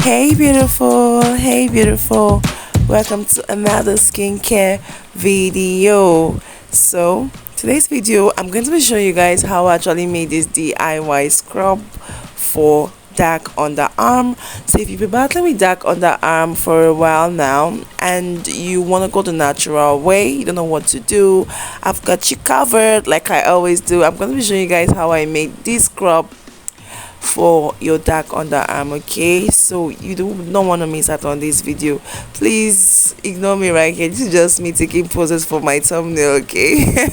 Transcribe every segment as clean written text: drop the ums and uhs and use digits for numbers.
Hey beautiful, welcome to another skincare video. So today's video I'm going to be showing you guys how I actually made this DIY scrub for dark underarm. So if you've been battling with dark underarm for a while now and you want to go the natural way, you don't know what to do, I've got you covered like I always do. I'm going to be showing you guys how I made this scrub for your dark underarm. Okay, so you do not want to miss out on this video. Please ignore me right here, this is just me taking poses for my thumbnail. Okay.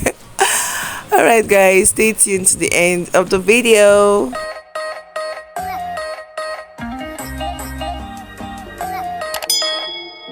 All right guys, stay tuned to the end of the video.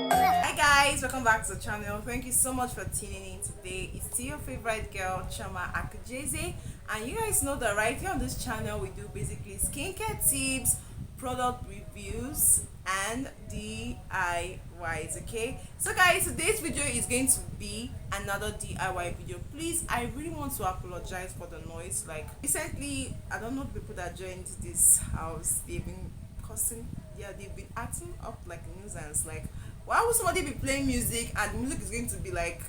Hi guys, welcome back to the channel. Thank you so much for tuning in today. It's still your favorite girl, Chama Akujeze, and you guys know that right here on this channel we do basically skincare tips, product reviews, and DIYs. Okay, so guys, today's video is going to be another DIY video. Please, I really want to apologize for the noise. Like recently, I don't know the people that joined this house, they've been cussing. Yeah, they've been acting up like a nuisance. Like, why would somebody be playing music and the music is going to be like,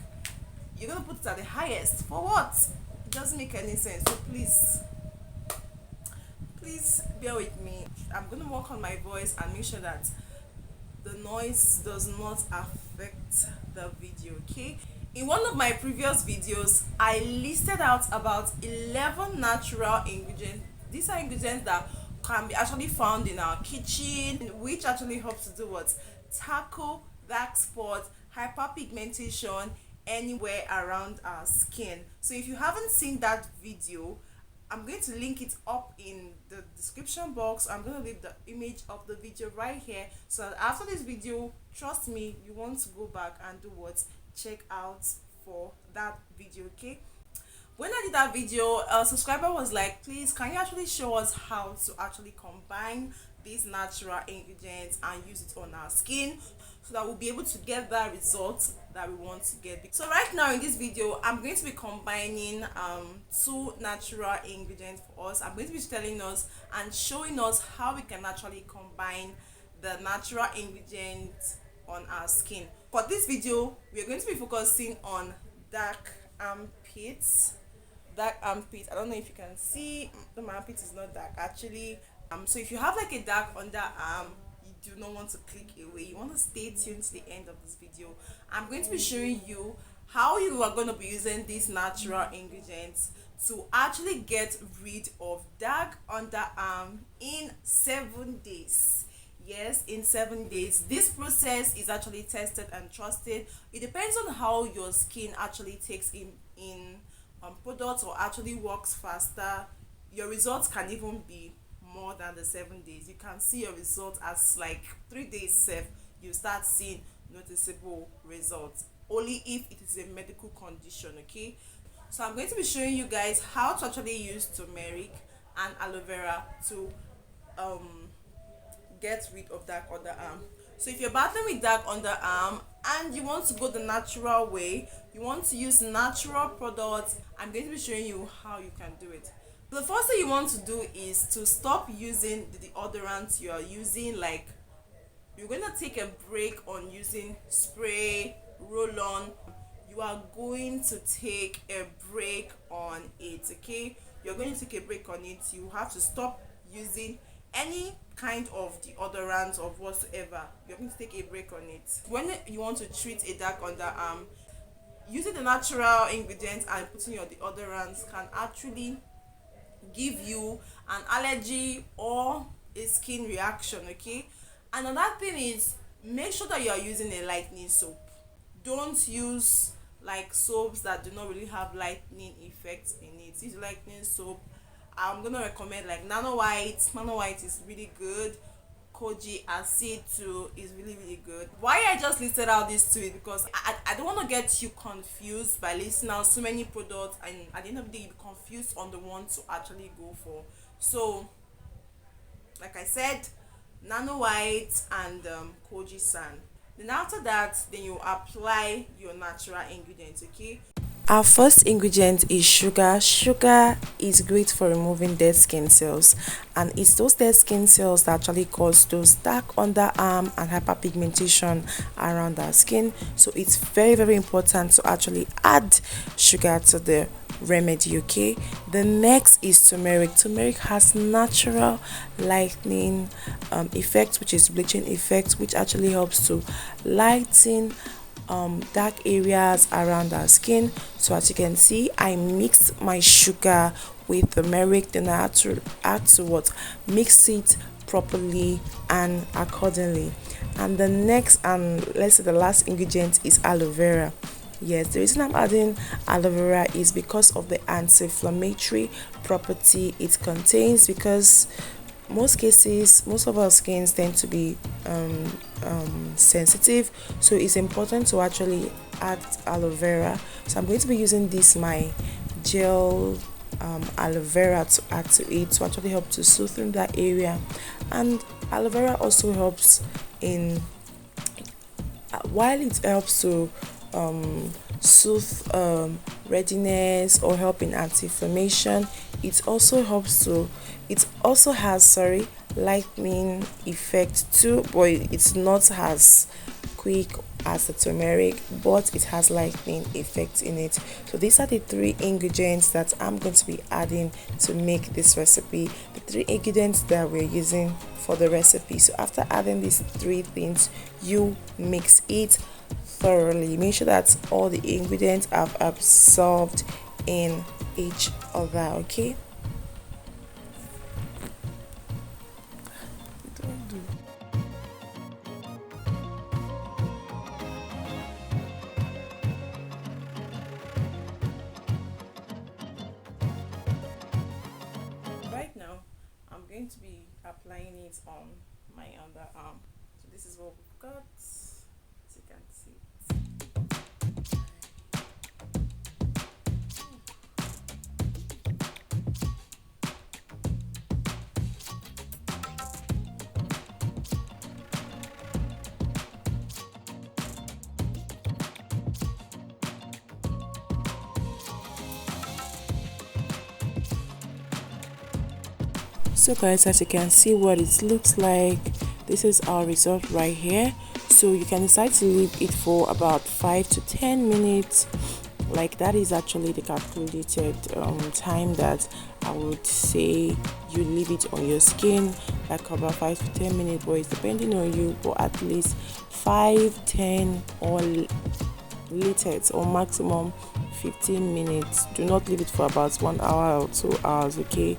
you're gonna put it at the highest for what? It doesn't make any sense. So please bear with me. I'm gonna work on my voice and make sure that the noise does not affect the video. Okay, in one of my previous videos I listed out about 11 natural ingredients. These are ingredients that can be actually found in our kitchen, which actually helps to do what? Tackle dark spot, hyperpigmentation anywhere around our skin. So if you haven't seen that video, I'm going to link it up in the description box. I'm going to leave the image of the video right here, so that after this video, trust me, you want to go back and do what? Check out for that video. Okay, when I did that video, a subscriber was like, please, can you actually show us how to actually combine these natural ingredients and use it on our skin so that we'll be able to get that result that we want to get. So right now in this video, I'm going to be combining two natural ingredients for us. I'm going to be telling us and showing us how we can actually combine the natural ingredients on our skin. For this video, we're going to be focusing on dark armpits. I don't know if you can see, my armpit is not dark actually. So if you have like a dark underarm, you do not want to click away, you want to stay tuned to the end of this video. I'm going to be showing you how you are going to be using these natural ingredients to actually get rid of dark underarm in 7 days. Yes, in 7 days. This process is actually tested and trusted. It depends on how your skin actually takes in products or actually works faster. Your results can even be more than the 7 days. You can see your results as like 3 days safe. You start seeing noticeable results only if it is a medical condition. Okay, so I'm going to be showing you guys how to actually use turmeric and aloe vera to get rid of dark underarm. So if you're battling with dark underarm and you want to go the natural way, you want to use natural products, I'm going to be showing you how you can do it. The first thing you want to do is to stop using the deodorants you are using. Like, you're going to take a break on using spray, roll-on. You are going to take a break on it. Okay, you're going to take a break on it. You have to stop using any kind of deodorant or whatsoever. You're going to take a break on it. When you want to treat a dark underarm, using the natural ingredients and putting your deodorants can actually give you an allergy or a skin reaction. Okay, and another thing is, make sure that you are using a lightening soap. Don't use like soaps that do not really have lightening effects in it. Use lightening soap. I'm gonna recommend like Nano White is really good. Koji acid too is really good. Why I just listed out these two is because I don't want to get you confused by listing out so many products, and at the end of the day you be confused on the one to actually go for. So like I said, Nano White and Koji San. Then after that, then you apply your natural ingredients. Okay, Our first ingredient is sugar. Sugar is great for removing dead skin cells, and it's those dead skin cells that actually cause those dark underarm and hyperpigmentation around our skin. So it's very important to actually add sugar to the remedy. Okay, the next is turmeric. Turmeric has natural lightening effect, which is bleaching effect, which actually helps to lighten dark areas around our skin. So as you can see, I mixed my sugar with turmeric, then I had to what, mix it properly and accordingly. And the next and let's say the last ingredient is aloe vera. Yes, the reason I'm adding aloe vera is because of the anti-inflammatory property it contains, because most of our skins tend to be sensitive, so it's important to actually add aloe vera. So I'm going to be using this my gel aloe vera to add to it to actually help to soothe in that area. And aloe vera also helps in while it helps to soothe redness or help in anti-inflammation, it also has, sorry, lightening effect too, but it's not as quick as the turmeric, but it has lightening effect in it. So these are the three ingredients that I'm going to be adding to make this recipe, the three ingredients that we're using for the recipe. So after adding these three things, you mix it thoroughly. Make sure that all the ingredients have absorbed in each other. Okay, right now I'm going to be applying it on my underarm. So this is what we've got, as you can see. So guys, as you can see what it looks like, this is our result right here. So you can decide to leave it for about 5 to 10 minutes. Like that is actually the calculated time that I would say you leave it on your skin, like about 5 to 10 minutes, but it's depending on you, but at least 5, 10 or latest or maximum 15 minutes. Do not leave it for about 1 hour or 2 hours. Okay,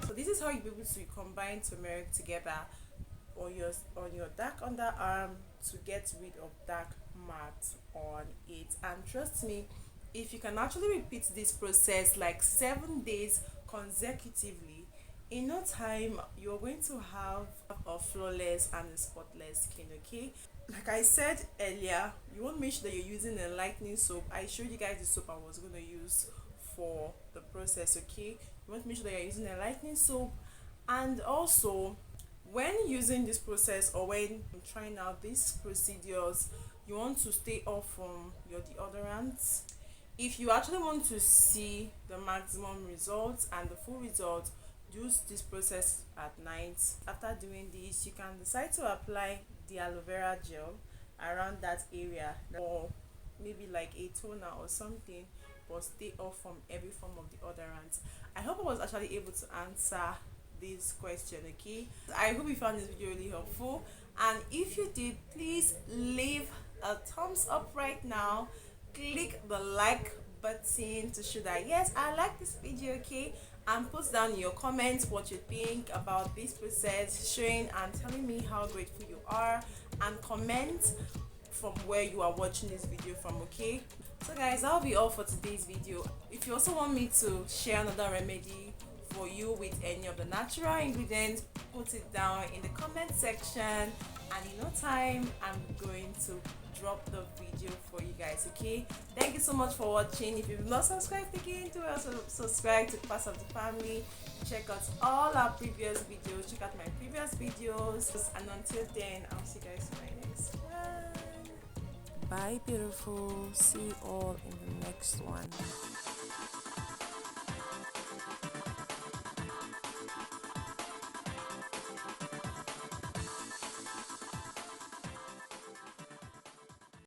so this is how you'll be able to combine turmeric together on your dark underarm to get rid of dark marks on it. And trust me, if you can actually repeat this process like 7 days consecutively, in no time you're going to have a flawless and a spotless skin. Okay, like I said earlier, you want to make sure that you're using a lightening soap. I showed you guys the soap I was going to use for the process. Okay, you want to make sure that you're using a lightening soap. And also, when using this process or when trying out these procedures, you want to stay off from your deodorants. If you actually want to see the maximum results and the full result, use this process at night. After doing this, you can decide to apply the aloe vera gel around that area, or maybe like a toner or something, but stay off from every form of deodorant. I hope I was actually able to answer this question. Okay, I hope you found this video really helpful, and if you did, please leave a thumbs up right now. Click the like button to show that yes, I like this video. Okay, and put down in your comments what you think about this process, showing and telling me how grateful you are, and comment from where you are watching this video from. Okay, so guys, that'll be all for today's video. If you also want me to share another remedy for you with any of the natural ingredients, put it down in the comment section, and in no time I'm going to drop the video for you guys. Okay, thank you so much for watching. If you've not subscribed again, do also subscribe to be part of the family. Check out all our previous videos, check out my previous videos, and until then, I'll see you guys in my next one. Bye beautiful, see you all in the next one.